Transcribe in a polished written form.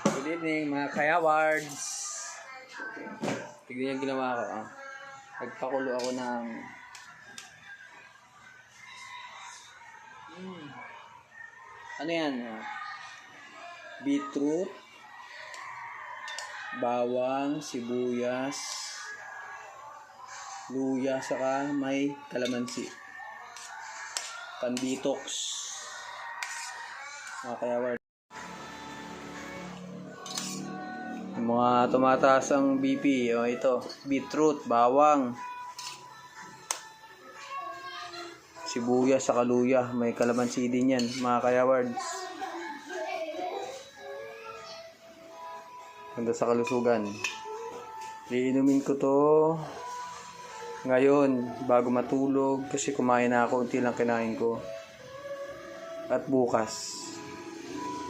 Good evening mga kayawards. Tignan yung ginawa ko. Nagpakulo ako ng ano yan? Beetroot, bawang, sibuyas, luya, saka may kalamansi. Pan-detox. Mga kayawards. Mga tumataas ang BP, ito, beetroot, bawang, sibuyas sa luya, may kalamansi din yan, mga kayawards. Ganda sa kalusugan. Iinumin ko to ngayon bago matulog kasi kumain na ako, unti lang kinain ko. At bukas